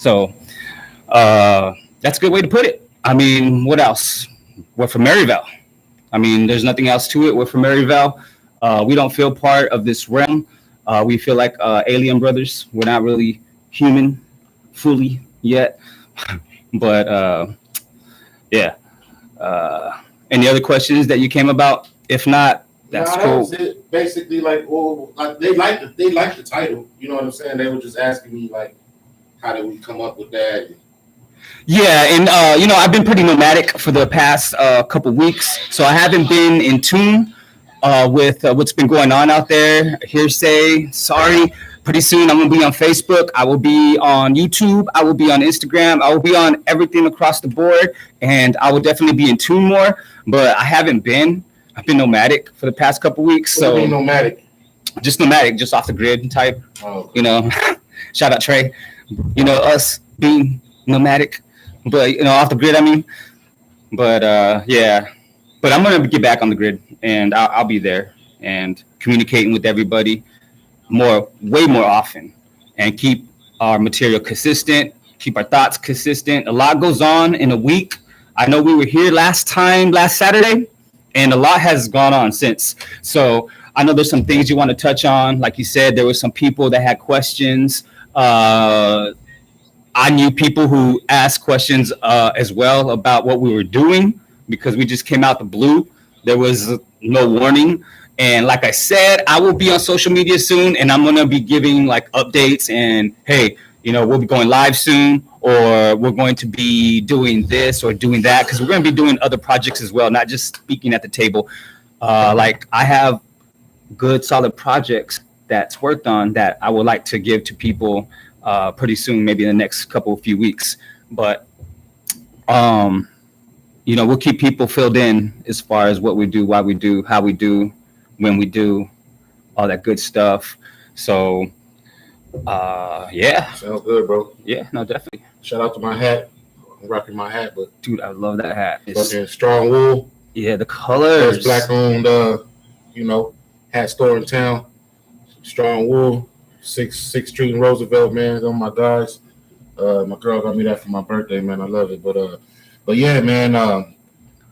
So that's a good way to put it. I mean, what else? We're from Maryvale. I mean, there's nothing else to it. We're from Maryvale. We don't feel part of this realm. We feel like alien brothers. We're not really human fully yet. But yeah. Any other questions that you came about? If not, that's that cool. Was it. Basically, like they liked the title. You know what I'm saying? They were just asking me like, how did we come up with that? Yeah, and I've been pretty nomadic for the past couple weeks, so I haven't been in tune with what's been going on out there. Hearsay, sorry. Pretty soon I'm gonna be on Facebook. I will be on YouTube. I will be on Instagram. I will be on everything across the board, and I will definitely be in tune more. But I haven't been. I've been nomadic for the past couple weeks. What do you mean nomadic? Just nomadic, just off the grid type. Oh. Shout out Trey. Us being nomadic, but off the grid. I mean, but yeah. But I'm gonna get back on the grid, and I'll be there and communicating with everybody way more often, and keep our material consistent, keep our thoughts consistent. A lot goes on in a week. I know we were here last Saturday, and a lot has gone on since. So I know there's some things you want to touch on. Like you said, there were some people that had questions. I knew people who asked questions as well about what we were doing, because we just came out the blue. There was no warning. And like I said, I will be on social media soon, and I'm going to be giving like updates and, hey, we'll be going live soon, or we're going to be doing this or doing that, because we're going to be doing other projects as well, not just speaking at the table. Like I have good, solid projects that's worked on that I would like to give to people pretty soon, maybe in the next few weeks. But, we'll keep people filled in as far as what we do, why we do, how we do, when we do, all that good stuff. So, yeah. Sounds good, bro. Yeah, no, definitely. Shout out to my hat. I'm rocking my hat, but dude, I love that hat. It's fucking strong wool. Yeah, the colors. First black owned, hat store in town. Strong wool. 6th Street in Roosevelt, man. Oh my guys. My girl got me that for my birthday, man. I love it. But yeah, man.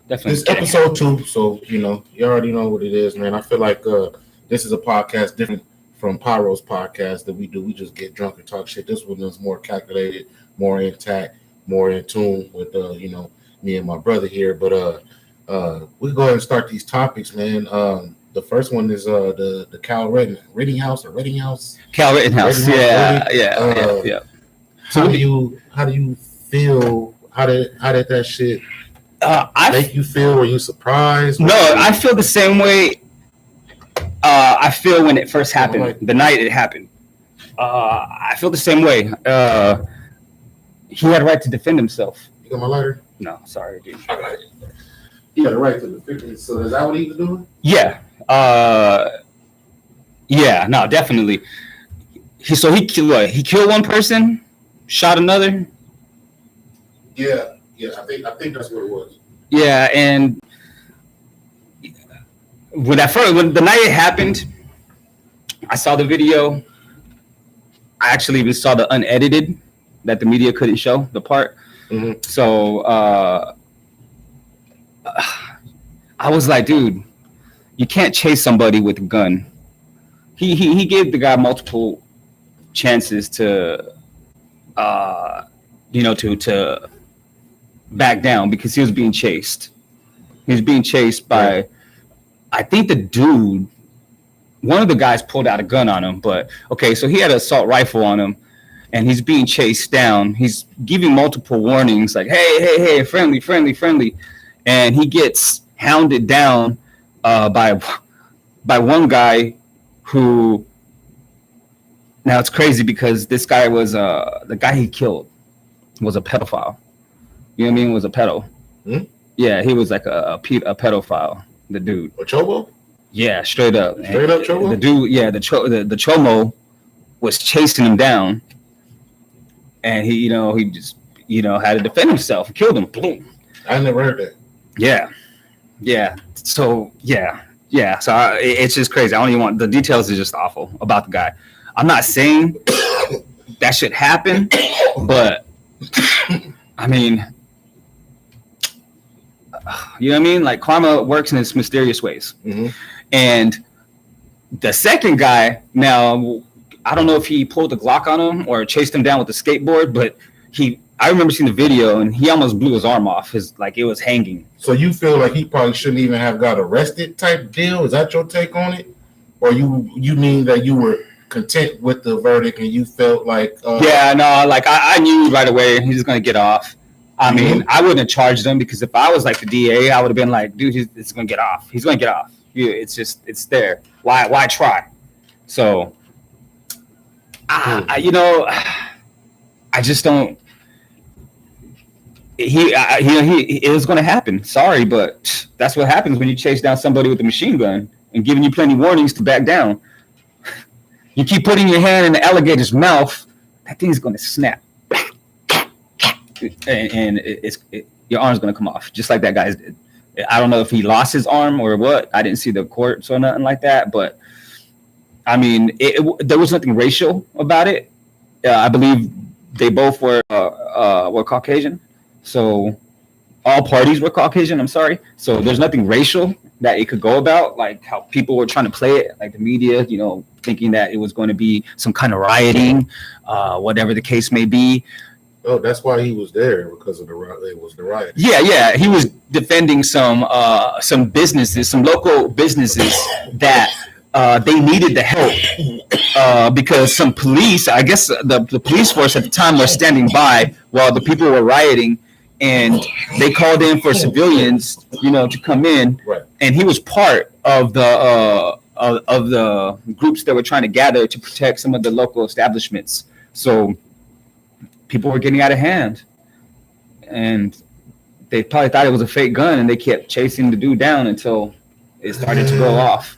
Definitely. This episode 2, so you already know what it is, man. I feel like this is a podcast different from Pyro's podcast that we do. We just get drunk and talk shit. This one is more calculated, more intact, more in tune with me and my brother here. But we go ahead and start these topics, man. The first one is the Kyle Rettinghouse. Kyle Rettinghouse. Yeah. How do you feel? How did that shit make you feel? Were you surprised? No, I feel the same way. I feel when it first happened, the night it happened. I feel the same way. He had a right to defend himself. You got my lighter? No, sorry, dude. He had a right to defend himself. So is that what he was doing? Yeah. Yeah. No, definitely. He killed one person, shot another. Yeah. I think that's what it was. Yeah, and when the night it happened, I saw the video. I actually even saw the unedited that the media couldn't show the part. Mm-hmm. So I was like, dude, you can't chase somebody with a gun. He gave the guy multiple chances to to back down, because he was being chased. He was being chased by, I think the dude, one of the guys pulled out a gun on him, but okay, so he had an assault rifle on him, and he's being chased down. He's giving multiple warnings like, hey, friendly. And he gets hounded down by one guy who, now it's crazy because this guy was, the guy he killed was a pedophile. You know what I mean? Was a pedo. Hmm? Yeah, he was like a pedophile, the dude. A chobo? Yeah, straight up. Straight up chobo? The dude, yeah, the chomo was chasing him down, and he just had to defend himself. Killed him. Boom. I never heard that. Yeah. So So it's just crazy. I don't even want, the details are just awful about the guy. I'm not saying that should happen, but I mean, you know what I mean? Like karma works in its mysterious ways. Mm-hmm. And the second guy, now I don't know if he pulled the Glock on him or chased him down with the skateboard, but I remember seeing the video and he almost blew his arm off. Like it was hanging. So you feel like he probably shouldn't even have got arrested type deal? Is that your take on it? Or you mean that you were content with the verdict and you felt like yeah, no, like I knew right away he's gonna get off. I mean, I wouldn't have charged him because if I was like the DA, I would have been like, dude, he's gonna get off. He's gonna get off. Yeah, it's there. Why try? So I just don't. It was going to happen. Sorry, but that's what happens when you chase down somebody with a machine gun and giving you plenty warnings to back down. You keep putting your hand in the alligator's mouth, that thing's going to snap, and your arm's going to come off, just like that guy's did. I don't know if he lost his arm or what. I didn't see the courts or nothing like that, but I mean, there was nothing racial about it. I believe they both were Caucasian. So all parties were Caucasian. I'm sorry. So there's nothing racial that it could go about, like how people were trying to play it, like the media, thinking that it was going to be some kind of rioting, whatever the case may be. Oh, that's why he was there, because of it was the riot. Yeah. He was defending some businesses, some local businesses that they needed the help because some police, I guess the police force at the time was standing by while the people were rioting, and they called in for civilians, to come in. Right. And he was part of the groups that were trying to gather to protect some of the local establishments. So people were getting out of hand, and they probably thought it was a fake gun, and they kept chasing the dude down until it started to go off.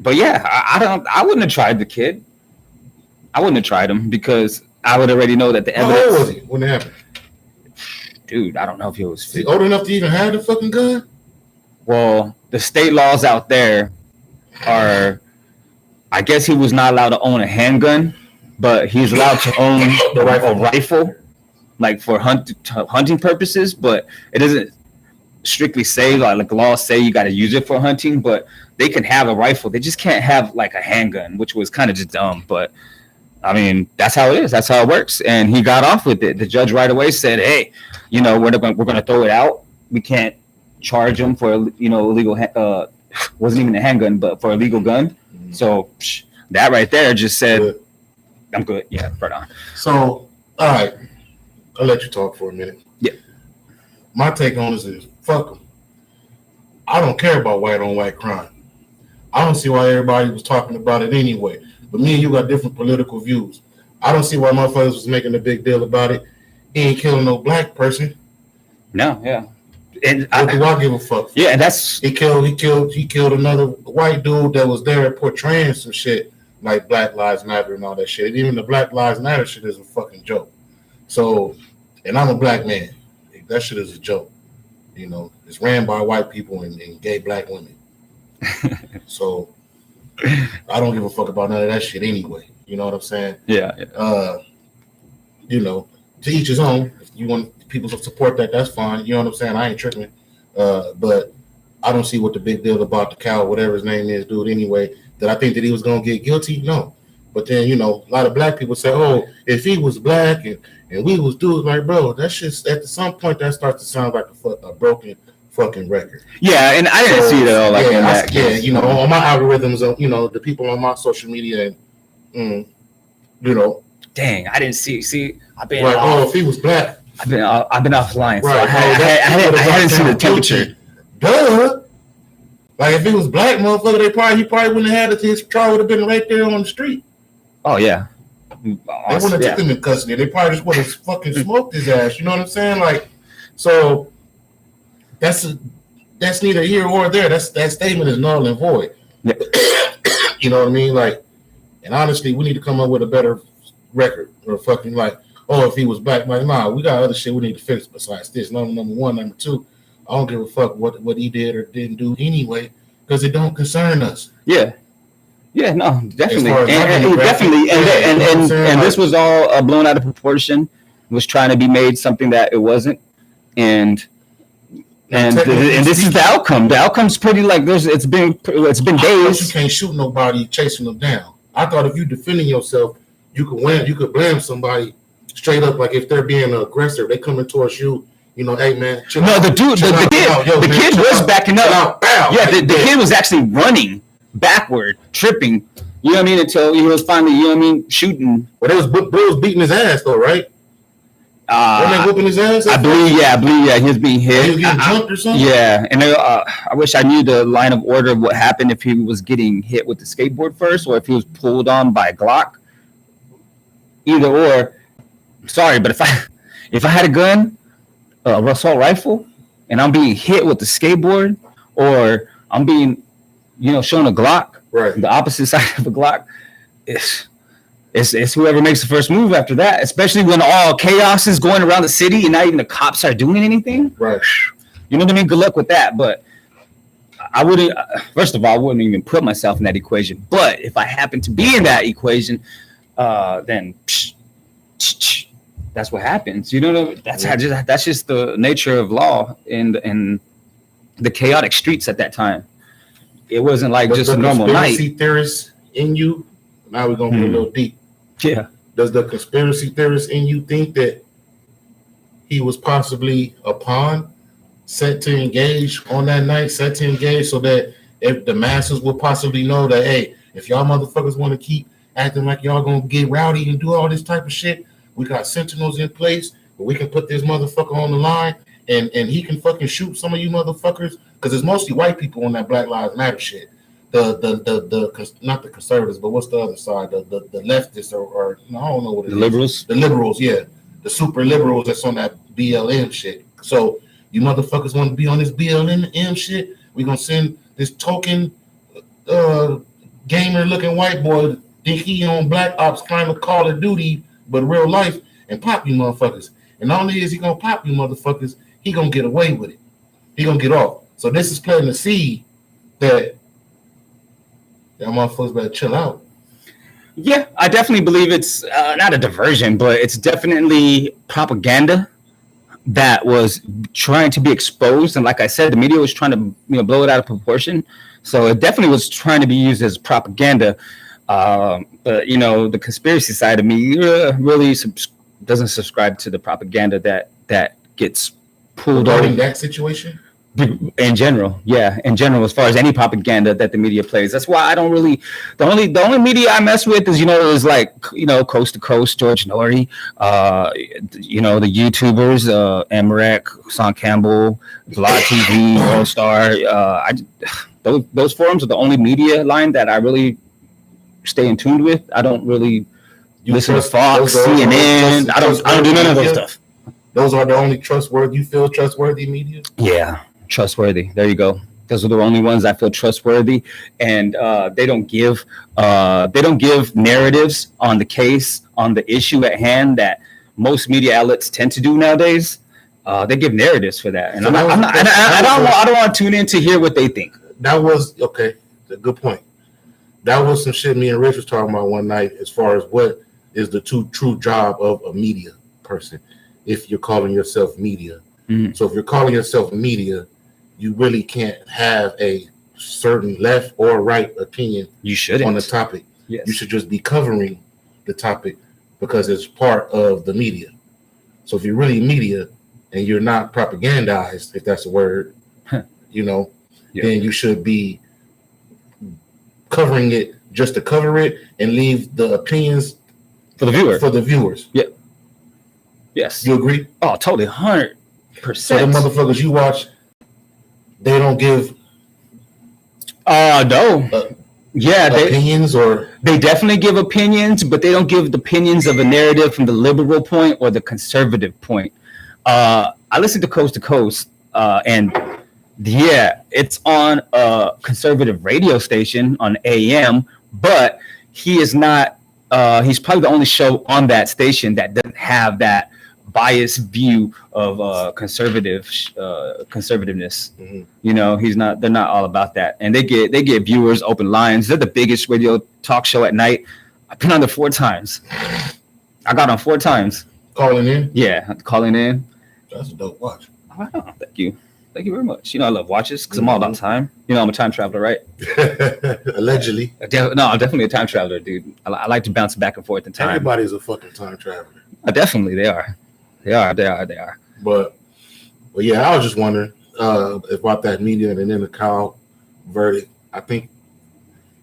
But yeah, I wouldn't have tried the kid. I wouldn't have tried him because I would already know that the evidence. How old was he when it happened? Dude, I don't know if he was 50. Is he old enough to even have the fucking gun? Well, the state laws out there are, I guess he was not allowed to own a handgun, but he's allowed to own a rifle, like for hunting purposes. But it doesn't strictly say like the laws say you got to use it for hunting, but they can have a rifle. They just can't have like a handgun, which was kind of just dumb. But I mean, that's how it is. That's how it works. And he got off with it. The judge right away said, "Hey, we're going to throw it out. We can't charge him for illegal. Wasn't even a handgun, but for a legal gun." Mm-hmm. So that right there just said, good. "I'm good." Yeah, right on. So, all right, I'll let you talk for a minute. Yeah. My take on this is fuck them. I don't care about white on white crime. I don't see why everybody was talking about it anyway. But me and you got different political views. I don't see why motherfuckers was making a big deal about it. He ain't killing no black person. No, yeah. And what do I give a fuck for? Yeah, and that's he killed another white dude that was there portraying some shit like Black Lives Matter and all that shit. And even the Black Lives Matter shit is a fucking joke. So, and I'm a black man. That shit is a joke. It's ran by white people and gay black women. So I don't give a fuck about none of that shit anyway. You know what I'm saying? Yeah. To each his own. If you want people to support that, that's fine. You know what I'm saying? I ain't tripping. But I don't see what the big deal about the cow, whatever his name is, dude, anyway. Did I think that he was going to get guilty? No. But then, a lot of black people say, oh, if he was black and we was dudes, like, bro, that shit, at some point, that starts to sound like a broken fucking record. Yeah, and I didn't see it at all like that. Yeah, on my algorithms, the people on my social media, and, Dang, I didn't see. I've been like, oh, if he was black, I've been offline, so right, I hadn't seen the temperature. Duh. Like if he was black, motherfucker, he probably wouldn't have had it. His trial would have been right there on the street. Oh yeah. They wouldn't have took him in custody. They probably just would have fucking smoked his ass. You know what I'm saying? Like, so that's neither here or there. That statement is null and void. Yeah. You know what I mean? Like, and honestly, we need to come up with a better record or fucking like, oh, if he was black, like, nah, we got other shit we need to fix besides this. Number one, number two, I don't give a fuck what he did or didn't do anyway, because it don't concern us. Yeah. Yeah, no, definitely, As far as and definitely, and this was all blown out of proportion. Was trying to be made something that it wasn't, and this is the outcome. The outcome's pretty like it's been days. You can't shoot nobody chasing them down. I thought if you defending yourself, you could win. You could blame somebody straight up. Like if they're being an aggressor, they coming towards you. You know, hey man. The kid was backing up. Yeah, the kid was actually running backward, tripping. You know what I mean? Until he was finally, you know what I mean, shooting. But it was beating his ass though, right? Wasn't they whooping his ass? I believe, he was being hit. He was getting jumped or something? Yeah, and I wish I knew the line of order of what happened if he was getting hit with the skateboard first or if he was pulled on by a Glock. Either or. Sorry, but if I had a gun, assault rifle, and I'm being hit with the skateboard or I'm being, shown a Glock, right, the opposite side of a Glock, it's whoever makes the first move after that, especially when all chaos is going around the city and not even the cops are doing anything. Right. You know what I mean? Good luck with that. But I wouldn't, first of all, I wouldn't even put myself in that equation. But if I happen to be in that equation, then that's what happens. You know, that's just the nature of law in the chaotic streets at that time. It wasn't like just a normal night. Conspiracy theorists in you. Now we're gonna get a little deep. Yeah. Does the conspiracy theorist in you think that he was possibly a pawn set to engage on that night, so that if the masses will possibly know that, hey, if y'all motherfuckers want to keep acting like y'all gonna get rowdy and do all this type of shit, we got sentinels in place, but we can put this motherfucker on the line and he can fucking shoot some of you motherfuckers, because it's mostly white people on that Black Lives Matter shit. The not the conservatives, but what's the other side? The leftists or I don't know what it is. Liberals. The liberals, yeah, the super liberals that's on that BLM shit. So you motherfuckers want to be on this BLM shit? We gonna send this token gamer looking white boy think he on Black Ops kind of Call of Duty, but real life, and pop you motherfuckers. And not only is he gonna pop you motherfuckers, he gonna get away with it. He gonna get off. So this is planting the seed that y'all motherfuckers better chill out. Yeah, I definitely believe it's not a diversion, but it's definitely propaganda that was trying to be exposed. And like I said, the media was trying to blow it out of proportion. So it definitely was trying to be used as propaganda. But the conspiracy side of me really doesn't subscribe to the propaganda that gets pulled over. In that situation? In general, as far as any propaganda that the media plays, that's why I don't really. The only media I mess with is like Coast to Coast, George Norrie, the YouTubers, Emmerich, Son Campbell, Vlad TV, All Star. Those forums are the only media line that I really stay in tune with. I don't really listen to Fox, CNN. I don't do none of those stuff. Those are the only trustworthy media. Yeah. Trustworthy. There you go. Those are the only ones I feel trustworthy, and they don't give narratives on the case, on the issue at hand that most media outlets tend to do nowadays. They give narratives for that, and I don't want to tune in to hear what they think. That was okay. A good point. That was some shit me and Rich was talking about one night, as far as what is the true job of a media person, if you're calling yourself media. Mm-hmm. So if you're calling yourself media, you really can't have a certain left or right opinion. You shouldn't. On the topic. Yes. You should just be covering the topic because it's part of the media. So if you're really media and you're not propagandized, if that's a word, then you should be covering it just to cover it and leave the opinions for the viewer. For the viewers. Yep. Yes. You agree? Oh, totally, 100%. So the motherfuckers you watch, they don't give. No. Opinions, or they definitely give opinions, but they don't give the opinions of a narrative from the liberal point or the conservative point. I listen to Coast, and it's on a conservative radio station on AM, but he is not. He's probably the only show on that station that doesn't have that biased view of conservativeness. Mhm. You know, they're not all about that, and they get viewers, open lines. They're the biggest radio talk show at night. I've been on there 4 times. I got on 4 times. Calling in. Yeah, calling in. That's a dope watch. Oh, thank you very much. You know, I love watches because I'm all about time. You know, I'm a time traveler, right? Allegedly. No, I'm definitely a time traveler, dude. I like to bounce back and forth in time. Everybody's a fucking time traveler. Definitely, they are. But yeah, I was just wondering about that meeting and then the Kyle verdict. I think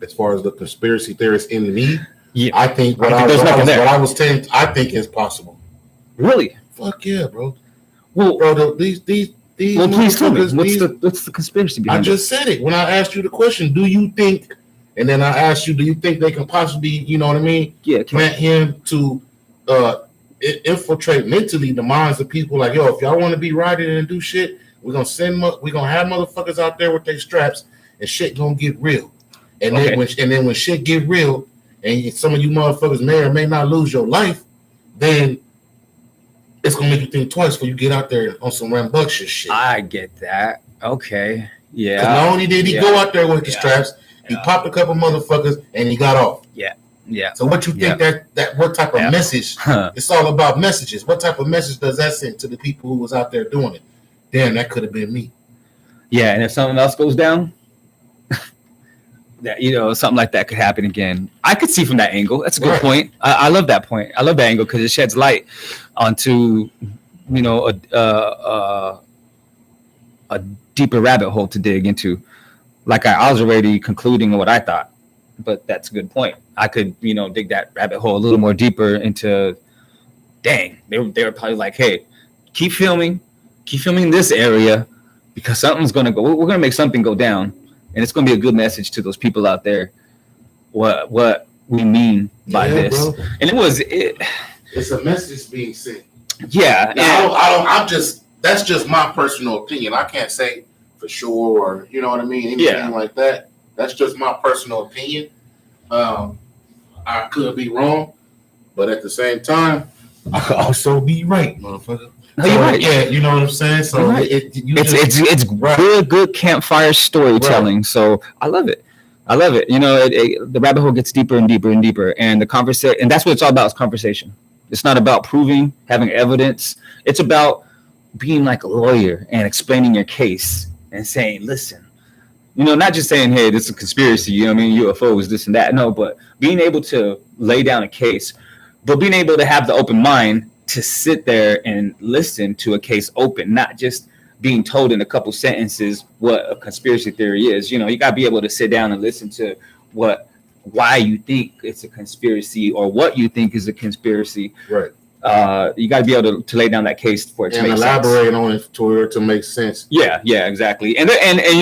as far as the conspiracy theorist in me, yeah, I think what I was saying, I think is possible. Really? Fuck yeah, bro. Well, bro, these well, please tell me. What's the conspiracy behind I just said it when I asked you the question. Do you think? And then I asked you, do you think they can possibly, you know what I mean? Yeah. Plant him to infiltrate mentally the minds of people. Like, yo, if y'all want to be riding and do shit, we're gonna have motherfuckers out there with their straps, and shit gonna get real. And then when shit get real, and some of you motherfuckers may or may not lose your life, then it's gonna make you think twice before you get out there on some rambunctious shit. I get that. Okay. Yeah. Because not only did he go out there with the straps, he popped a couple motherfuckers and he got off. Yeah. So what you think that what type of message? It's all about messages. What type of message does that send to the people who was out there doing it? Damn, that could have been me. Yeah, and if something else goes down, that, you know, something like that could happen again. I could see from that angle. That's a good point. I love that point. I love that angle because it sheds light onto, you know, a deeper rabbit hole to dig into. Like I was already concluding what I thought, but that's a good point. I could, you know, dig that rabbit hole a little more deeper into. Dang, they were probably like, hey, keep filming this area because something's gonna go. We're gonna make something go down. And it's going to be a good message to those people out there. What we mean by this, bro. And it's a message being sent. Yeah, now, that's just my personal opinion. I can't say for sure, or you know what I mean, anything like that. That's just my personal opinion. I could be wrong, but at the same time, I could also be right, motherfucker. No, you're right. Yeah, you know what I'm saying. So it's good campfire storytelling. Right. So I love it. You know, the rabbit hole gets deeper and deeper and deeper, and the conversation, and that's what it's all about. Is conversation. It's not about proving, having evidence. It's about being like a lawyer and explaining your case and saying, listen, you know, not just saying, hey, this is a conspiracy. You know what I mean? UFOs, this and that. No, but being able to lay down a case, but being able to have the open mind to sit there and listen to a case open, not just being told in a couple sentences what a conspiracy theory is. You know, you got to be able to sit down and listen to why you think it's a conspiracy or what you think is a conspiracy. Right. You got to be able to lay down that case for it to make sense. And elaborate on it to make sense. Yeah, exactly. And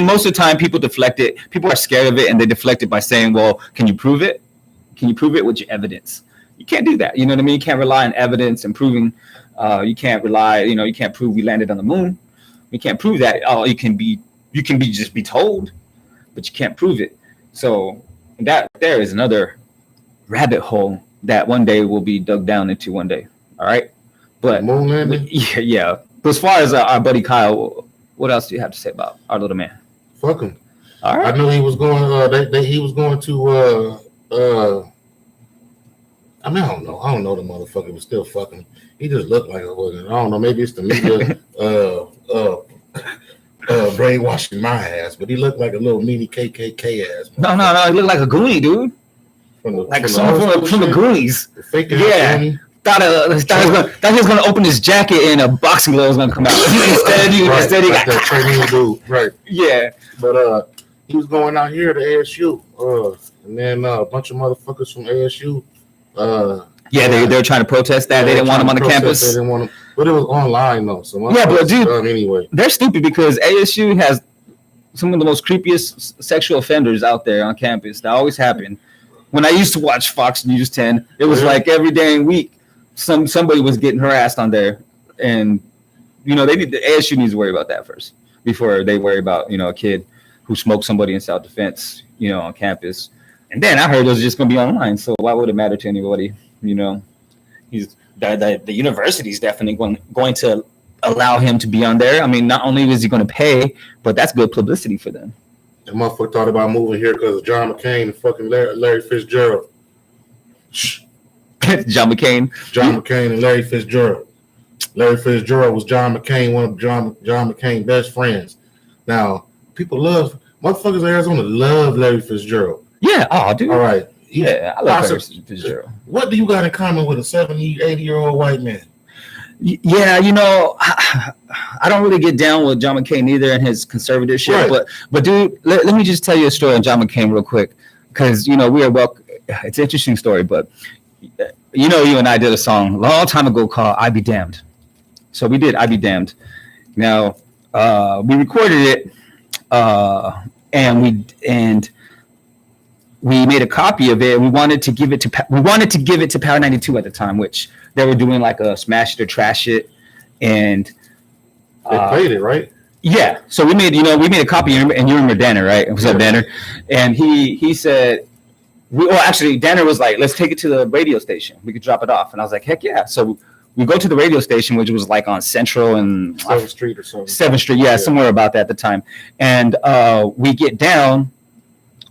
most of the time people deflect it. People are scared of it and they deflect it by saying, well, can you prove it? Can you prove it with your evidence? You can't do that. You know what I mean? You can't rely on evidence and proving. You can't rely. You know, you can't prove we landed on the moon. You can't prove that. Oh, you can be just be told, but you can't prove it. So that there is another rabbit hole that one day will be dug down into one day. All right, but moon landing. Yeah. But as far as our buddy Kyle, what else do you have to say about our little man? Fuck him. All right. I knew he was going. He was going to. I mean, I don't know the motherfucker, but still fucking. He just looked like a hooligan. I don't know. Maybe it's the media brainwashing my ass, but he looked like a little mini KKK ass. No. He looked like a Goonie, dude. From the Goonies. Yeah. Thought he was gonna open his jacket and a boxing glove was gonna come out. Instead he got that training dude. Right. Yeah. But he was going out here to ASU. And then a bunch of motherfuckers from ASU. They were trying to protest that. They didn't want him on the campus. They didn't want him, but it was online though. So but dude, anyway, they're stupid because ASU has some of the most creepiest sexual offenders out there on campus. That always happened. When I used to watch Fox News 10, it was like every dang week somebody was getting harassed on there, and you know the ASU needs to worry about that first before they worry about a kid who smoked somebody in self-defense on campus. And then I heard it was just going to be online, so why would it matter to anybody? He's the university is definitely going to allow him to be on there. I mean, not only is he going to pay, but that's good publicity for them. The motherfucker thought about moving here because of John McCain and fucking Larry Fitzgerald. John McCain and Larry Fitzgerald. Larry Fitzgerald was John McCain, one of John McCain's best friends. Now, motherfuckers in Arizona love Larry Fitzgerald. Yeah. Oh, dude. All right. Yeah, I love Larry Fitzgerald. What do you got in common with a 70, 80-year-old white man? Yeah, I don't really get down with John McCain either and his conservative shit. Right. But dude, let me just tell you a story on John McCain real quick, because it's an interesting story. But you and I did a song a long time ago called "I Be Damned." So we did "I Be Damned." Now we recorded it, and we made a copy of it. We wanted to give it to Power 92 at the time, which they were doing like a smash it or trash it, and they played it, right? Yeah. So we made a copy, and you remember Danner, right? What's up, Danner? And he said, Danner was like, let's take it to the radio station. We could drop it off, and I was like, heck yeah. So we go to the radio station, which was like on Central and 7th Street or something. 7th Street, yeah, somewhere about that at the time. And we get down.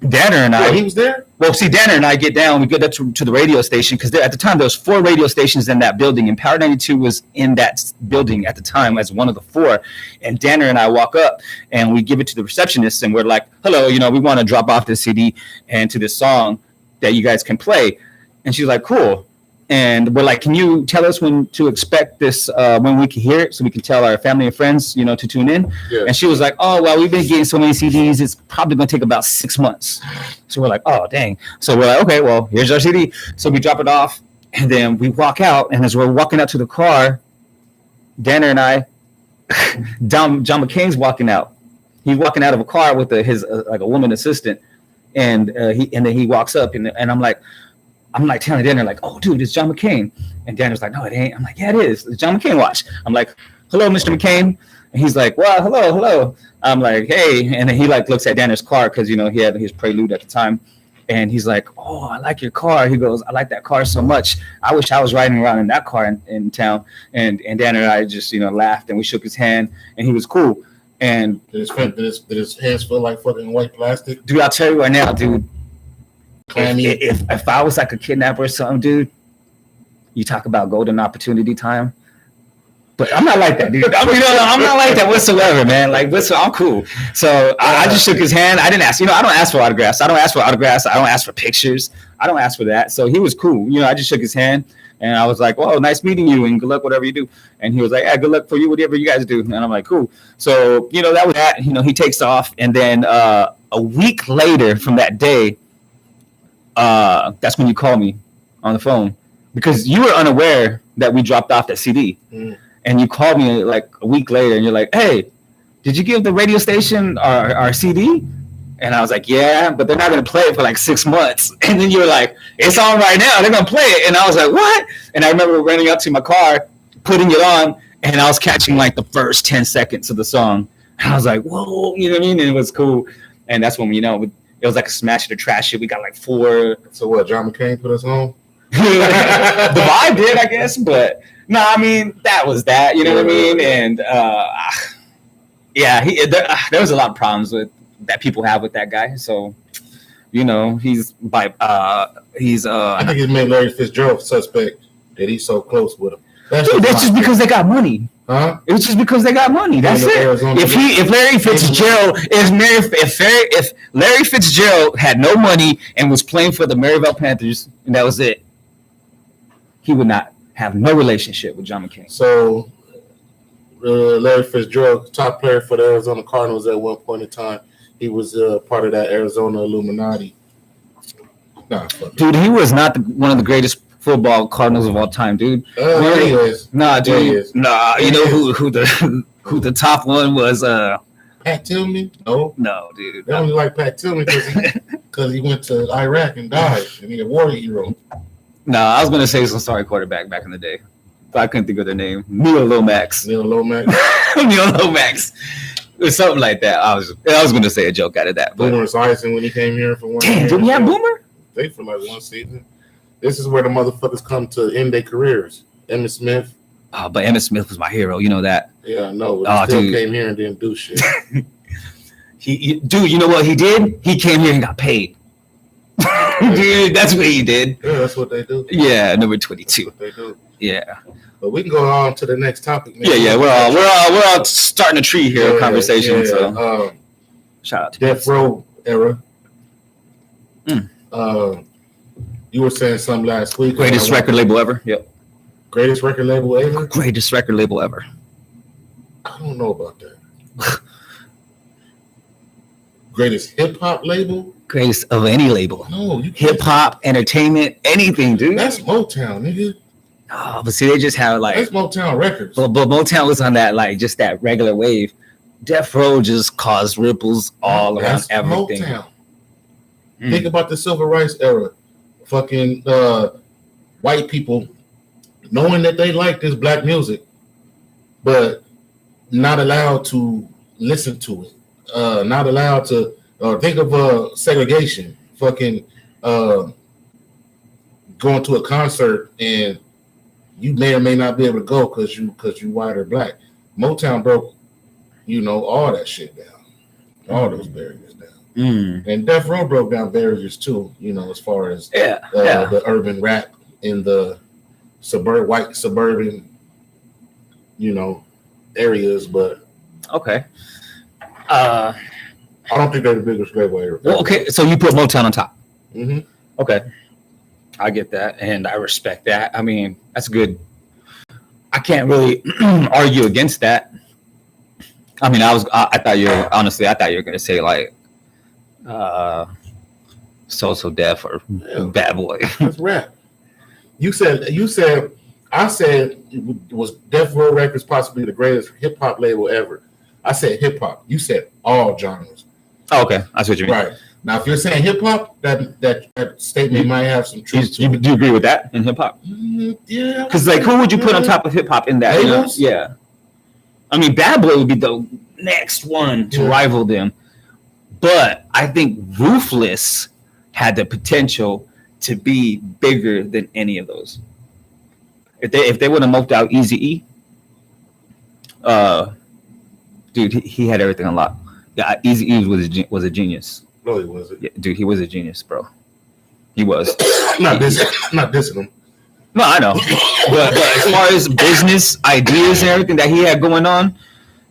Danner and I. He was there? Well, see, Danner and I get down. We get up to the radio station because at the time there was 4 radio stations in that building, and Power 92 was in that building at the time as one of the 4. And Danner and I walk up and we give it to the receptionist, and we're like, "Hello, we want to drop off this CD and to this song that you guys can play." And she's like, "Cool." And we're like, "Can you tell us when to expect this, when we can hear it, so we can tell our family and friends, to tune in?" Yeah. And she was like, "Oh, well, we've been getting so many CDs, it's probably going to take about 6 months." So we're like, "Oh, dang." So we're like, "Okay, well, here's our CD." So we drop it off, and then we walk out. And as we're walking out to the car, Danner and I, John McCain's walking out. He's walking out of a car with his like a woman assistant, and then he walks up, and I'm like telling Danner, like, "Oh, dude, it's John McCain." And Danner's like, "No, it ain't." I'm like, "Yeah, it is. It's John McCain. Watch." I'm like, "Hello, Mr. McCain." And he's like, "Well, hello." I'm like, "Hey." And then he like looks at Danner's car because he had his Prelude at the time, and he's like, "Oh, I like your car." He goes, "I like that car so much. I wish I was riding around in that car in town." And Danner and I just laughed, and we shook his hand, and he was cool. And did his hands feel like fucking white plastic? Dude, I'll tell you right now, dude. If I was like a kidnapper or something, dude, you talk about golden opportunity time. But I'm not like that, dude. I'm not like that whatsoever, man. Like, I'm cool. So I just shook his hand. I didn't ask. I don't ask for autographs. I don't ask for pictures. I don't ask for that. So he was cool. I just shook his hand, and I was like, "Well, nice meeting you, and good luck whatever you do." And he was like, "Yeah, good luck for you, whatever you guys do." And I'm like, "Cool." So that was that. He takes off, and then a week later from that day. That's when you call me on the phone, because you were unaware that we dropped off that CD. And you called me like a week later, and you're like, "Hey, did you give the radio station our CD?" And I was like, "Yeah, but they're not going to play it for like 6 months." And then you were like, "It's on right now. They're going to play it." And I was like, "What?" And I remember running up to my car, putting it on, and I was catching like the first 10 seconds of the song. And I was like, "Whoa," you know what I mean? And it was cool. And that's when it was like a smash it or trash it. We got like 4. So what? John McCain put us on? The vibe did, I guess. But no, I mean, that was that. You know what I mean? And there was a lot of problems that people have with that guy. So he's I think it made Larry Fitzgerald suspect that he's so close with him. That's just because they got money. Huh? It's just because they got money. That's it. If Larry Fitzgerald had no money and was playing for the MaryValiens Panthers, and that was it, he would not have no relationship with John McCain. So Larry Fitzgerald, top player for the Arizona Cardinals at one point in time, he was part of that Arizona Illuminati. Dude, he was not one of the greatest football Cardinals of all time, dude. He is. Nah, dude. Nah, you know who the top one was? Pat Tillman? No, dude. They only like Pat Tillman because he went to Iraq and died, and he's a war hero. Nah, I was gonna say some sorry quarterback back in the day, but I couldn't think of their name. Neil Lomax. Neil Lomax. It was something like that. I was gonna say a joke out of that. Boomer Esiason when he came here for one. Damn, did we have Boomer? They for like one season. This is where the motherfuckers come to end their careers. Emmett Smith. But Emmett Smith was my hero. You know that. Yeah, I know. But he still came here and didn't do shit. Dude, you know what he did? He came here and got paid. Dude, that's what he did. Yeah, that's what they do. Yeah, number 22. That's what they do. Yeah. But we can go on to the next topic. Man. Yeah. We're all starting a tree here conversation. Yeah. So shout out to Death Row era. You were saying something last week. Greatest record label ever. Yep. Greatest record label ever. Greatest record label ever. I don't know about that. Greatest hip hop label. Greatest of any label. No, you hip hop, entertainment, anything, dude. That's Motown, nigga. Oh, but see, they just have like that's Motown Records. But Motown was on that like just that regular wave. Death Row just caused ripples all around everything. Motown. Think about the civil rights era. Fucking white people knowing that they like this black music, but not allowed to listen to it. Not allowed to think of segregation. Fucking going to a concert and you may or may not be able to go because you white or black. Motown broke, all that shit down, all those barriers down. And Death Row broke down barriers too. As far as the urban rap in the white suburban, areas. But okay. I don't think they're the biggest label ever. Well, okay, so you put Motown on top. Mm-hmm. Okay, I get that, and I respect that. I mean, that's good. I can't really argue against that. I mean, I thought you were gonna say like, So Def or Bad Boy. That's rap. You said. I said it was Death Row Records possibly the greatest hip hop label ever. I said hip hop. You said all genres. Oh, okay, I see what you mean. Right. Now, if you're saying hip hop, that statement might have some truth to it. Do you agree with that in hip hop? Yeah. Because like, who would you put on top of hip hop in that? Yeah. I mean, Bad Boy would be the next one to rival them, but I think Ruthless had the potential to be bigger than any of those. If they would have moped out Eazy-E, dude, he had everything unlocked. Yeah, Eazy-E was a genius. No, he wasn't. Yeah, dude, he was a genius, bro. He was. Not dissing him. No, I know. but as far as business ideas and everything that he had going on,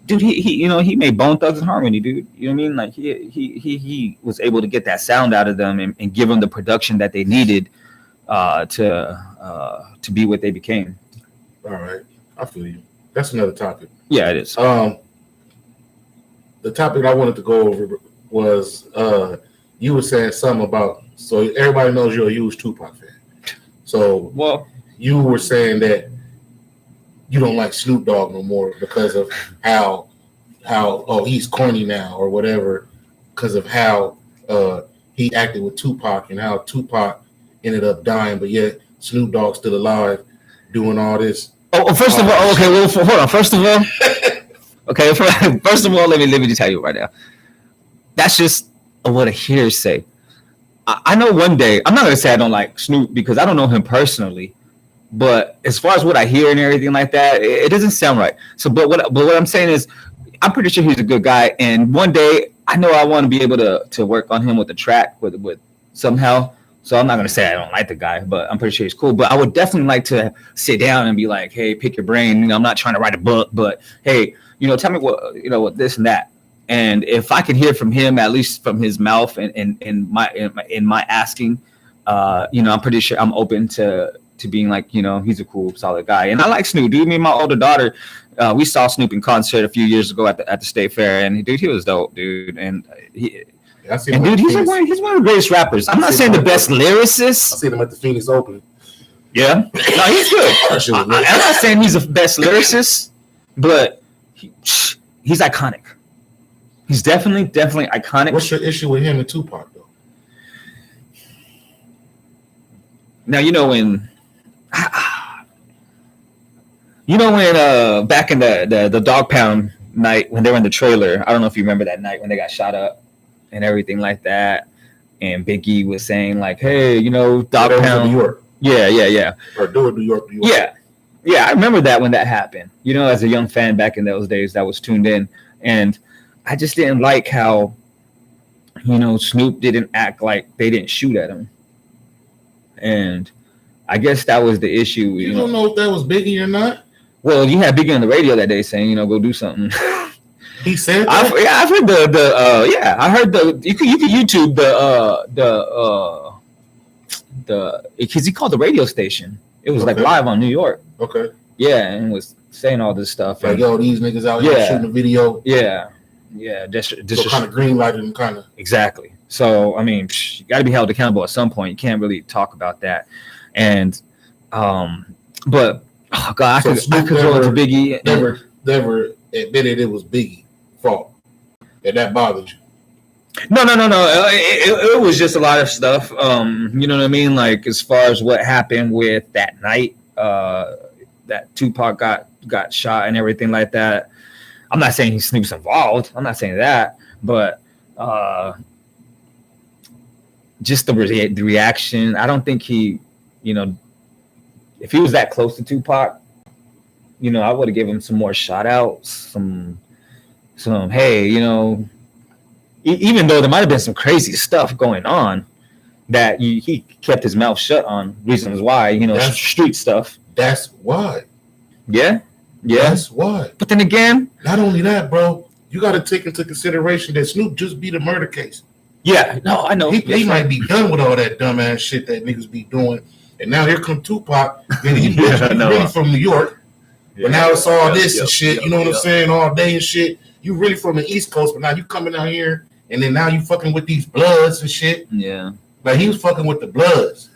dude, he made Bone Thugs and Harmony, dude. You know what I mean? Like he was able to get that sound out of them and give them the production that they needed to be what they became. All right, I feel you. That's another topic. Yeah, it is. The topic I wanted to go over was you were saying something about, so everybody knows you're a huge Tupac fan. So you were saying that you don't like Snoop Dogg no more because of how he's corny now or whatever, because of how he acted with Tupac and how Tupac ended up dying, but yet Snoop Dogg's still alive doing all this. First of all, okay, well, hold on. First of all, let me just tell you right now. That's just what a hearsay. I know one day, I'm not going to say I don't like Snoop because I don't know him personally, but as far as what I hear and everything like that, it doesn't sound right. So, but what I'm saying is, I'm pretty sure he's a good guy. And one day, I know I want to be able to work on him with the track with somehow. So I'm not going to say I don't like the guy, but I'm pretty sure he's cool. But I would definitely like to sit down and be like, hey, pick your brain. I'm not trying to write a book, but hey, tell me what this and that. And if I can hear from him, at least from his mouth and in my asking, I'm pretty sure I'm open to being like, he's a cool, solid guy. And I like Snoop, dude. Me and my older daughter, we saw Snoop in concert a few years ago at the State Fair, and dude, he was dope, dude. And dude, he's one of the greatest rappers. I'm not saying the best lyricist. I seen him at the Phoenix Open. Yeah, no, he's good. I'm not saying he's the best lyricist, but he's iconic. He's definitely iconic. What's your issue with him and Tupac, though? Now when back in the Dog Pound night when they were in the trailer, I don't know if you remember that night when they got shot up and everything like that, and Biggie was saying like, hey, Dog Pound, New York. Yeah. Or do it New York. Yeah. Yeah, I remember that when that happened. You know, as a young fan back in those days, that was tuned in, and I just didn't like how, Snoop didn't act like they didn't shoot at him, and I guess that was the issue. You don't know if that was Biggie or not. Well, you had Biggie on the radio that day saying, go do something. He said that? I've heard I heard you can YouTube because he called the radio station. It was like live on New York. Okay. Yeah, and was saying all this stuff. Like, yo, these niggas out here shooting a video. Yeah. Yeah. Just kind of green lighted and kind of. Exactly. So, I mean, you got to be held accountable at some point. You can't really talk about that. And, but, oh God, I could go into Biggie. Never admitted it was Biggie's fault. And that bothered you. No. It was just a lot of stuff. You know what I mean? Like, as far as what happened with that night, that Tupac got shot and everything like that. I'm not saying Snoop's involved. I'm not saying that, but just the reaction. I don't think he, if he was that close to Tupac, I would have given him some more shout outs, some hey, even though there might have been some crazy stuff going on that he kept his mouth shut on reasons why, that's street stuff. That's why. Yeah. That's why. But then again, not only that, bro, you got to take into consideration that Snoop just beat a murder case. Yeah, no, I know. He might be done with all that dumbass shit that niggas be doing. And now here come Tupac. And he's really from New York. Yeah, but now it's all this and shit. You know what I'm saying? All day and shit. You really from the East Coast, but now you coming out here and then now you fucking with these Bloods and shit. Yeah. Like he was fucking with the Bloods.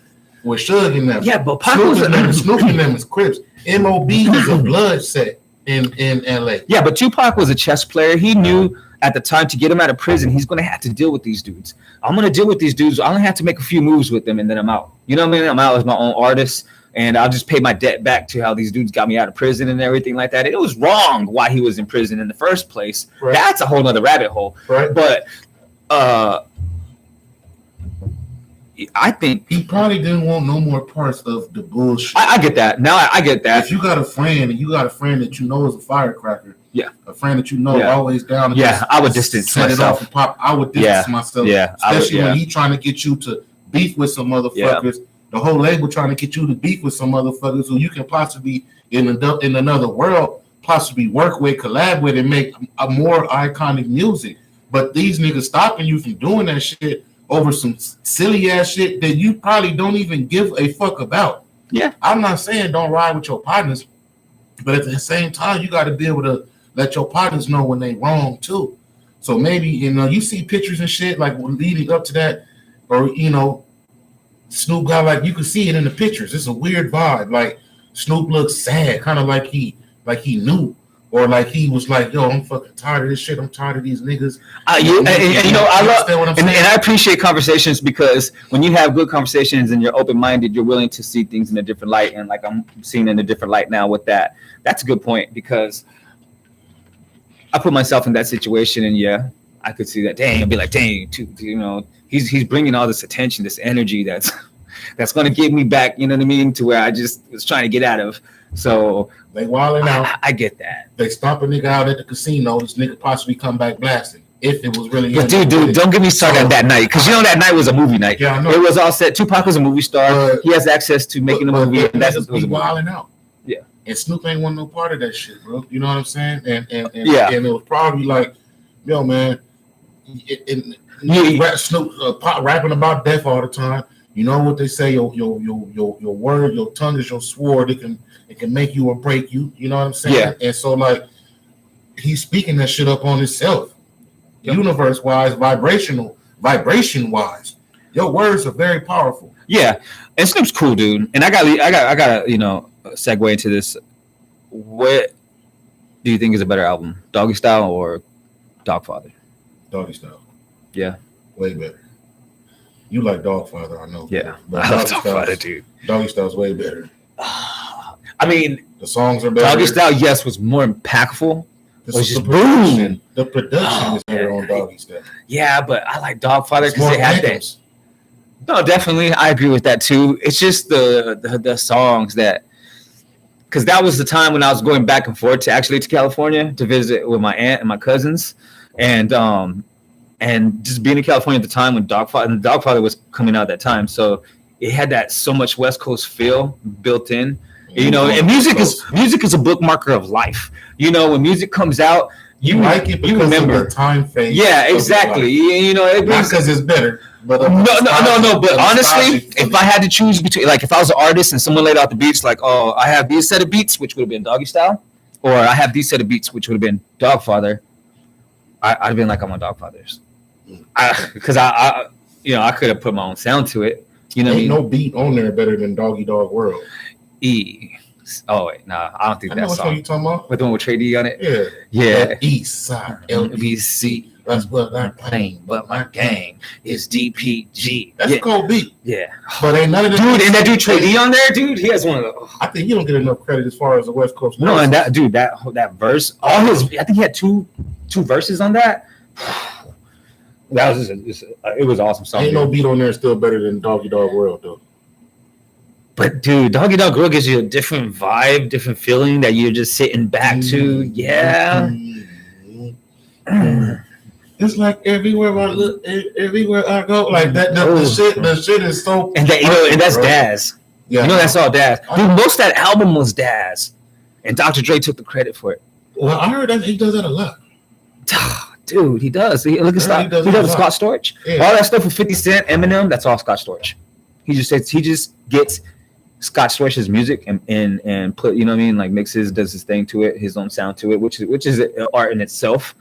With Suge and them. Yeah, but Pac was Snoop and them is Crips. M.O.B. was a blood set in L.A. Yeah, but Tupac was a chess player. He knew at the time to get him out of prison, he's going to have to deal with these dudes. I'm going to deal with these dudes. I only have to make a few moves with them, and then I'm out. You know what I mean? I'm out as my own artist, and I'll just pay my debt back to how these dudes got me out of prison and everything like that. It was wrong why he was in prison in the first place. Right. That's a whole other rabbit hole. Right. But I think he probably didn't want no more parts of the bullshit. I get that. Now I get that. If you got a friend and you got a friend that you know is a firecracker, a friend that you know always down. I would distance myself. Set it off and pop. I would distance myself. Yeah, especially when he trying to get you to beef with some motherfuckers. Yeah. The whole label trying to get you to beef with some motherfuckers who you can possibly in another world possibly work with, collab with, and make a more iconic music. But these niggas stopping you from doing that shit over some silly ass shit that you probably don't even give a fuck about. Yeah. I'm not saying don't ride with your partners, but at the same time, you got to be able to let your partners know when they wrong too. So maybe, you see pictures and shit like leading up to that, or, Snoop got like, you can see it in the pictures. It's a weird vibe. Like Snoop looks sad, kind of like he knew. Or like he was like, yo, I'm fucking tired of this shit. I'm tired of these niggas. I love and I appreciate conversations because when you have good conversations and you're open-minded, you're willing to see things in a different light. And like I'm seeing in a different light now with that. That's a good point because I put myself in that situation and I could see that. Dang, I'd be like, dang, he's bringing all this attention, this energy that's going to get me back. You know what I mean? To where I just was trying to get out of. So they wilding out. I get that. They stomp a nigga out at the casino. This nigga possibly come back blasting. If it was really. But dude, don't get me started on that night because that night was a movie night. Yeah, I know. It was all set. Tupac was a movie star. He has access to making a movie. And that's what wilding out. Yeah. And Snoop ain't want no part of that shit, bro. You know what I'm saying? And it was probably like, yo, man. Snoop Pop rapping about death all the time. You know what they say? Your word, your tongue is your sword. It can make you or break you. You know what I'm saying? Yeah. And so like he's speaking that shit up on himself, universe wise, vibration wise. Your words are very powerful. Yeah, and Snoop's cool, dude. And I got segue into this. What do you think is a better album, Doggy Style or Dogfather? Doggy Style. Yeah. Way better. You like Dogfather, I know. Yeah. I love Dogfather, dude. Doggy Style's way better. I mean, the songs are better. Doggy Style, yes, was more impactful. It was just boom. The production is better on Doggy Style. Yeah, but I like Dogfather because they had that. No, definitely. I agree with that too. It's just the songs that because that was the time when I was going back and forth to California to visit with my aunt and my cousins, and just being in California at the time when Dogfather was coming out at that time, so it had that so much West Coast feel built in, you know. And music is a bookmarker of life. You know, when music comes out, you like it because you remember of the time phase. Yeah, exactly. You know, it not because it's better. But no. But honestly, if I had to choose between, like, if I was an artist and someone laid out the beats, like, oh, I have these set of beats, which would have been Doggy Style, or I have these set of beats, which would have been Dogfather, I'd have been like, I'm on Dogfather's, because I could have put my own sound to it. You know, ain't no beat on there better than Doggy Dog World. Oh wait, nah, I don't think that's song. You talking about? With the one with Trey D on it. Yeah. East Side LBC. That's what I'm playing, but my gang is DPG. That's a cold beat. Yeah, but ain't none of dude. And that dude Trey D on there, dude. He has one of the. I think he don't get enough credit as far as the West Coast. No, and that dude, that verse, I think he had two verses on that. That was it was awesome song. Ain't no beat on there still better than Doggy Dog World though. But dude, Doggy Dog World gives you a different vibe, different feeling that you're just sitting back to. Yeah. It's like everywhere I look, everywhere I go, like that. The shit is so. And that, and that's Daz. Yeah, that's all Daz. Dude, most of that album was Daz, and Dr. Dre took the credit for it. Well, I heard that he does that a lot. Dude, he does. Look at he does Scott Storch. Yeah. All that stuff with 50 Cent, Eminem, that's all Scott Storch. He just gets Scott Storch's music and put, you know what I mean, like mixes, does his thing to it, his own sound to it, which is art in itself.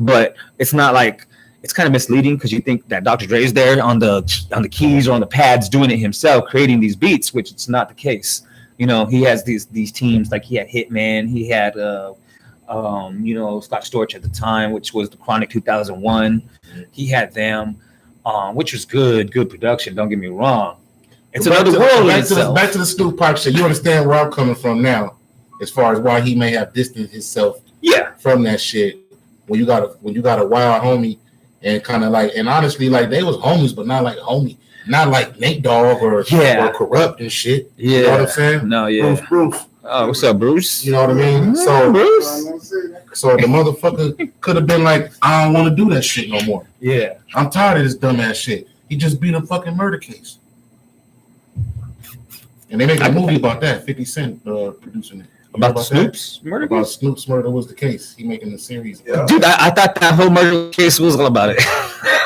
But it's not like, it's kind of misleading because you think that Dr. Dre is there on the keys or on the pads doing it himself, creating these beats, which it's not the case. You know, he has these teams, like he had Hitman, he had Scott Storch at the time, which was the Chronic 2001. He had them, which was good production. Don't get me wrong. It's another world in itself. Back to the Snoop Pac shit. You understand where I'm coming from now, as far as why he may have distanced himself from that shit. When you got a wild homie and kind of like, and honestly, like they was homies, but not like homie, not like Nate Dogg or Corrupt and shit. Yeah, you know what I'm saying? No, yeah. Bruce. Oh, what's up, Bruce? You know what I mean? So the motherfucker could have been like, I don't want to do that shit no more. Yeah, I'm tired of this dumbass shit. He just beat a fucking murder case, and they make a movie about that. 50 Cent producing it. About Snoop's murder case? About Snoop's murder was the case. He making the series. Yeah. Dude, I thought that whole murder case was all about it.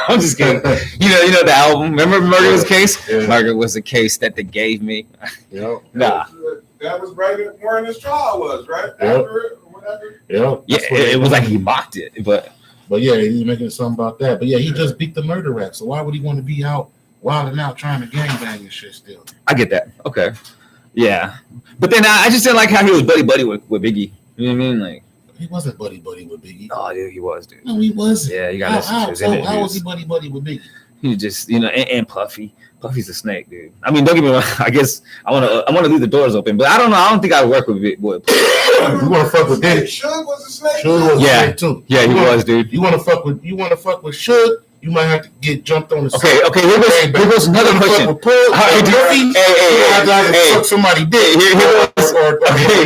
I'm just kidding. You know the album. Remember Murder Was the Case? Yeah. Murder Was the Case that they gave me. Yep. Nah. That was right where his trial was, right? Yep. After it or whatever. Yep. Yeah, it was like he mocked it, but yeah, he's making something about that. But yeah, he just beat the murder rap. So why would he want to be out wilding out trying to gangbang and shit still? I get that. Okay. Yeah, but then I just didn't like how he was buddy with Biggie. You know what I mean? Like he wasn't buddy with Biggie. Oh, dude, he was, dude. No, he wasn't. Yeah, you got to listen to his interviews. How was he buddy with Biggie? He just, and Puffy. Puffy's a snake, dude. I mean, don't get me wrong. I guess I want to leave the doors open, but I don't know. I don't think I would work with Big Boy. You want to fuck with Diddy? Suge was a snake. Suge was a snake too. Yeah, he was, dude. You want to fuck with Suge? You might have to get jumped on the side. Okay. Here goes another question. Hey, somebody did.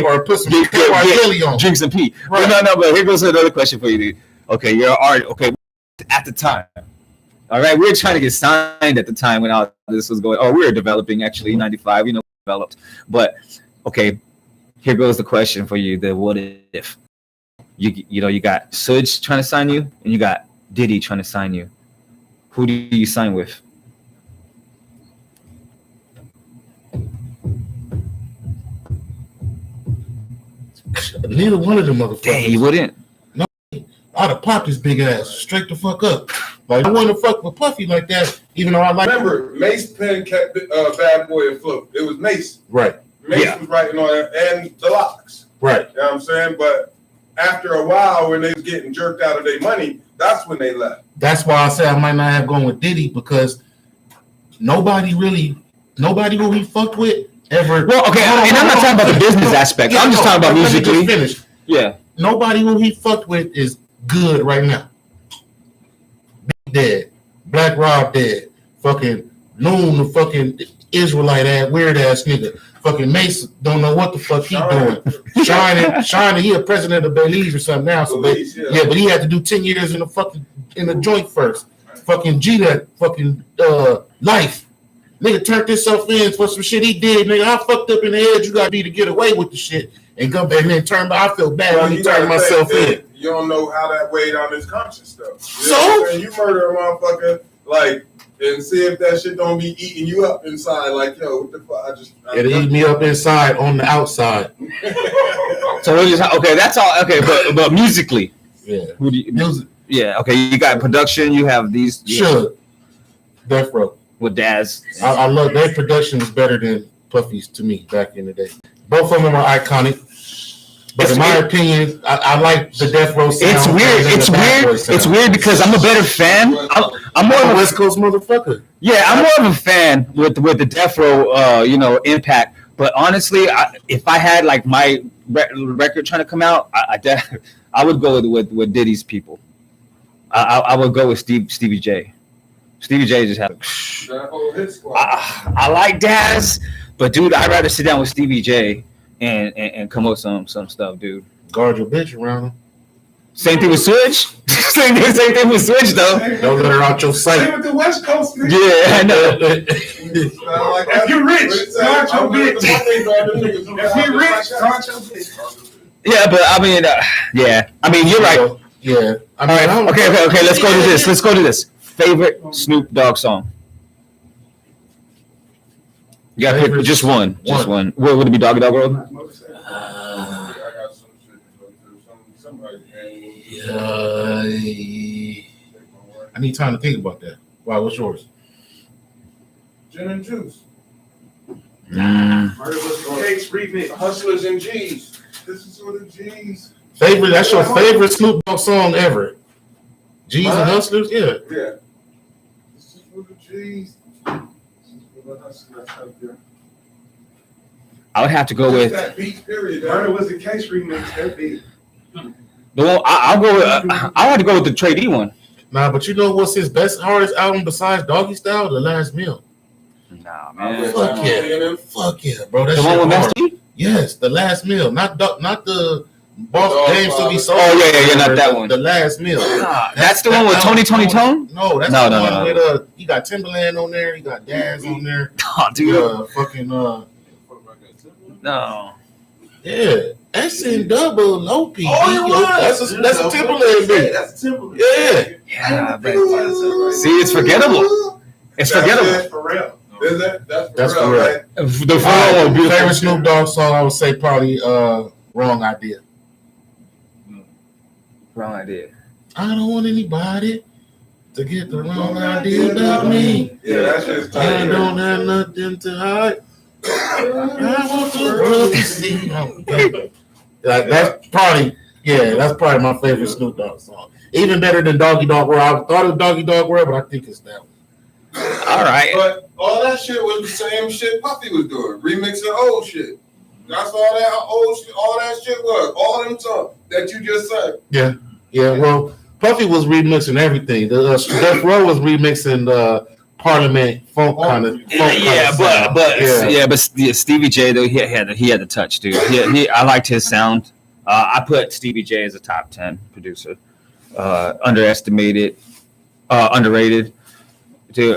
Or put some jelly on. Drink some pee. Right. No, but here goes another question for you, dude. Okay, you're an artist. Okay, at the time. All right, we were trying to get signed at the time when all this was going. Oh, we were developing actually, 95. Developed. But okay, here goes the question for you. The what if? You got Suge trying to sign you, and you got Diddy trying to sign you. Who do you sign with? Neither one of them motherfuckers. Dang, you wouldn't. No, I'd have popped his big ass straight the fuck up. Like I want to fuck with Puffy like that, even though I like. Remember, Mace Penn kept Bad Boy afloat. It was Mace. Right. Mace was writing on it, and the Locks. Right. You know what I'm saying? But after a while, when they was getting jerked out of their money, that's when they left. That's why I say I might not have gone with Diddy, because nobody who he fucked with ever. Well, okay, and I'm not talking about the business aspect. I'm just talking about musically. Finish. Yeah. Nobody who he fucked with is good right now. Big dead. Black Rob dead. Fucking Noon, the fucking Israelite ass, weird ass nigga. Fucking Mace don't know what the fuck he doing. Shining, he a president of Belize or something now. So but he had to do 10 years in the joint first. Fucking G that fucking life. Nigga turned himself in for some shit he did. Nigga, I fucked up in the head. You gotta be to get away with the shit and go back and then turn. I feel bad when he turned myself in. You don't know how that weighed on his conscience though. So you murder a motherfucker like. And see if that shit don't be eating you up inside. Like, yo, what the fuck? It eat me up inside on the outside. So okay, that's all. Okay, but musically, yeah, music. Yeah, okay. You got production. You have these. Sure, Death Row with Daz. I love their production is better than Puffy's to me back in the day. Both of them are iconic. But in my opinion, I like the Death Row sound. It's weird. It's weird because I'm a better fan. I'm more of a West Coast motherfucker. Yeah, I'm more of a fan with the Death Row, impact. But honestly, if I had like my record trying to come out, I would go with Diddy's people. I would go with Stevie J. Stevie J just had. I like Daz, but dude, I'd rather sit down with Stevie J. And come up with some stuff, dude. Guard your bitch around him. Same thing with Switch. same thing with Switch, though. Don't let her out your sight. Same with the West Coast, man. Yeah, I know. If you're rich, guard your bitch. If you're rich, guard your bitch. Yeah, but I mean, yeah. I mean, you're right. Yeah. All right. Okay. Let's go to this. Favorite Snoop Dogg song. You gotta pick just one. Just one. What would it be? Doggy Dog World? I need time to think about that. Wow, what's yours? Gin and Juice. Murder was the case remix. Hustlers and G's. This is for the G's. Favorite? That's your favorite Snoop Dogg song ever? G's and Hustlers? Yeah. Yeah. This is for the G's. I would have to go with that beat. Period. Murder was the case remix. That beat. the one. I'll go with. I had to go with the Trey D one. Nah, but you know what's his best hardest album besides Doggy Style? The Last Meal. Nah, man. Fuck yeah, bro. That the one with Master T? Yes, The Last Meal, not the Boss James to be sold. Oh yeah, not that one. The Last Meal. That's the one with Tony Tone. No, that's the one with you got Timberland on there. You got Daz on there. Oh, dude. No. Yeah. S&double OP. That's a Timberland beat. That's Timberland. Yeah. Yeah, but see, it's forgettable. It's forgettable. For real. Is it? That's for real. Right? The favorite Snoop Dogg song, I would say probably Wrong Idea. Wrong idea. I don't want anybody to get the wrong idea about me. Yeah, that's just tight. I don't have nothing to hide. I want the world to see. That's probably my favorite Snoop Dogg song. Even better than Doggy Dog World. I thought of Doggy Dog World, but I think it's that one. All right. But all that shit was the same shit Puffy was doing. Remixing old shit. That's all that old shit, all that shit was. All them songs that you just said. Yeah. Well, Puffy was remixing everything. The Death Row was remixing the Parliament funk kind of. But Stevie J though he had the touch, dude. I liked his sound. I put Stevie J as a top 10 producer. Underestimated, underrated. Dude,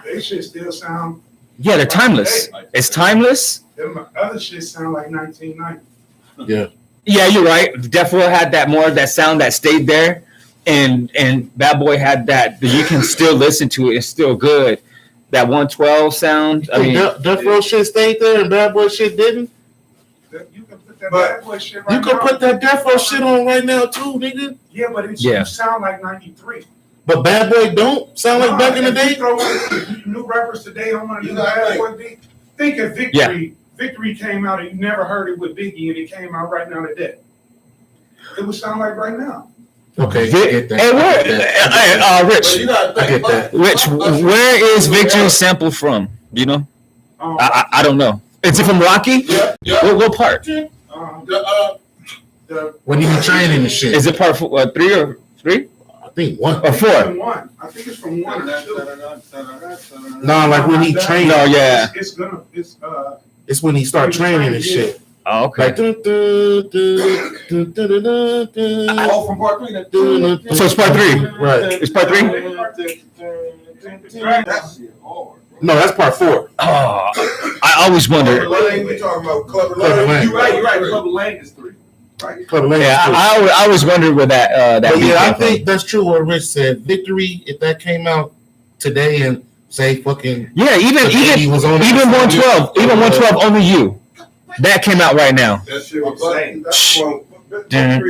they shit still sound. Yeah, they're timeless. It's timeless. Them other shit sound like 1990. Yeah. Yeah, you're right. Death Row had that sound that stayed there, and Bad Boy had that. You can still listen to it. It's still good. That 112 sound. I mean, Death Row shit stayed there, and Bad Boy shit didn't. You can put that Bad Boy shit right now. You can put that Death Row shit on right now too, nigga. Yeah, but it sound like 93. But Bad Boy don't sound like back in the day. New rappers today don't want to do Bad Boy beat. Think of Victory. Yeah. Victory came out and you never heard it with Biggie, and it came out right now today. It would sound like right now. Okay, Rich, I get that. Rich, where is Victory sample from? Do you know? I don't know. Is it from Rocky? Yeah. What part? When you be training and shit. Is it part 3 or 3? think 1 or 4. One. I think it's from 1 or 2. No, like when he trained. No, yeah. It's when he start training and shit. Oh, okay. Like, All from part 3. So it's part 3. right. It's part 3? That shit hard. No, that's part 4. Oh, I always wondered. We talking about Clubber Clubber Lang. You're right. Clubber Lang is 3. Right. Yeah, I always wondered where that But beat yeah, I came from. think that's true what Rich said. Victory, if that came out today and say fucking Yeah, even 112, even 112 only you. That came out right now. That shit was insane. That's one. Didn't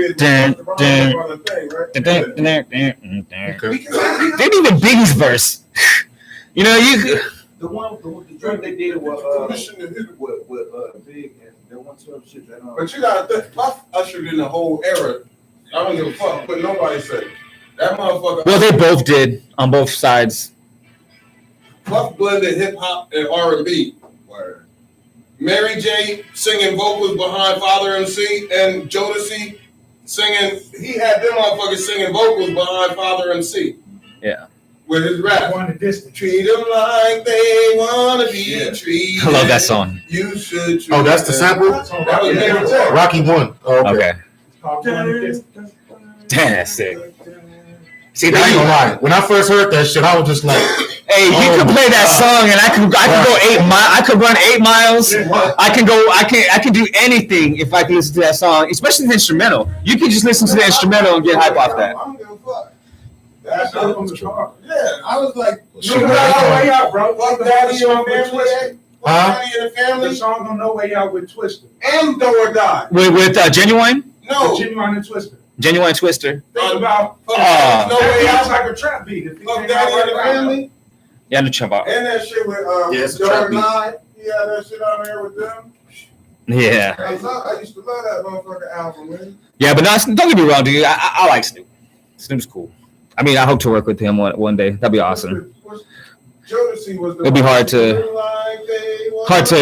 even Biggie's verse. You know, The joint they did with Big and the 112 shit that But you gotta think, Puff ushered in the whole era. I don't give a fuck what nobody say. That motherfucker. well, they both did on both sides. Puff blended hip hop and R&B. Mary J singing vocals behind Father MC and Jodeci singing. He had them motherfuckers singing vocals behind Father MC. Yeah. With his rap. Treat them like they wanna be treated. I love that song. You should. Oh, that's the sample? That was Mary J. Rocky 1. Oh, okay. Damn, that's sick. See, I ain't gonna lie. When I first heard that shit, I was just like, hey, you could play that song, and I could go 8 miles. I could run 8 miles. I can do anything if I can listen to that song, especially the instrumental. You can just listen to the instrumental and get hype off that. I don't give a fuck. That's not from the chart. Yeah, I was like, Shit, No Way Out, bro. Fuck Daddy and the Family. Huh? Daddy and the Family. The song on No Way Out with Twister. And Do or Die. With Genuine No. Genuine and Twister. Genuine Twister. Think about Fuck Oh. No that Way beat Out. is like a trap beat. If he Fuck came Daddy out and the right now. Family. Yeah, the chop out. And that shit with it's a Joe trap and beat. I. He had that shit on there with them. Yeah, I used to love that motherfucking album, man. yeah, but no, don't get me wrong, dude. I like Snoop. Snoop's cool. I mean, I hope to work with him one day. That'd be awesome. Jodeci was the It'd be hard to,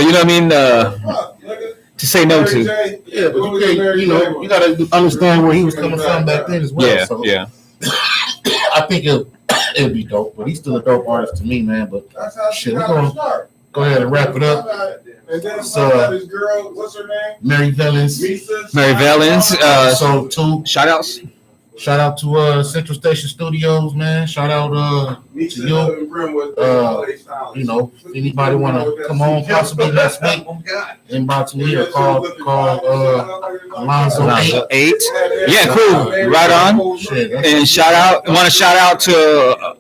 you know what I mean, to say no to. yeah, but you can't, you gotta understand where he was coming from back then as well. Yeah, so yeah. I think it'll be dope, but he's still a dope artist to me, man. But shit, we're gonna go ahead and wrap it up. And then So, his girl, what's her name? MaryValiens. MaryValiens. So two Shout outs. shout out to Central Station Studios, man. Shout out to you. You know, if anybody wanna come on possibly next week, inbox me or call Alonzo 8. 8. Yeah, cool. Right on. Shit, And I want to shout out to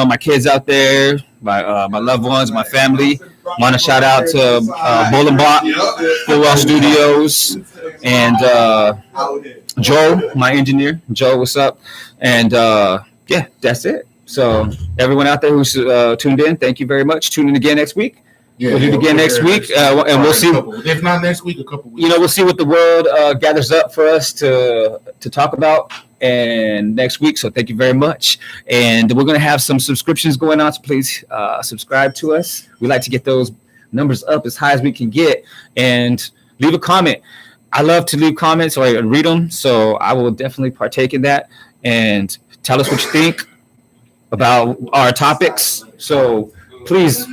my kids out there, my loved ones, my family. Want to shout out to Bull and Bot, Full Studios, and Joe, my engineer. Joe, what's up? And yeah, that's it. So everyone out there who's tuned in, thank you very much. Tune in again next week. Yeah, We'll do it again next week, and we'll see. If not next week, a couple weeks. We'll see what the world gathers up for us to talk about and next week. So thank you very much. And we're going to have some subscriptions going on. So please subscribe to us. We like to get those numbers up as high as we can get, and leave a comment. I love to leave comments or read them. So I will definitely partake in that, and tell us what you think about our topics. So please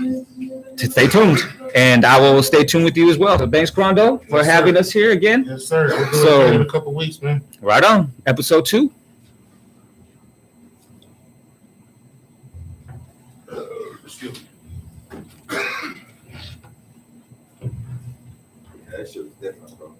stay tuned, and I will stay tuned with you as well. So thanks, Crondo, for having us here again. Yes, sir. We'll do So- it in a couple weeks, man. Right on. Episode 2. That shit was different, bro.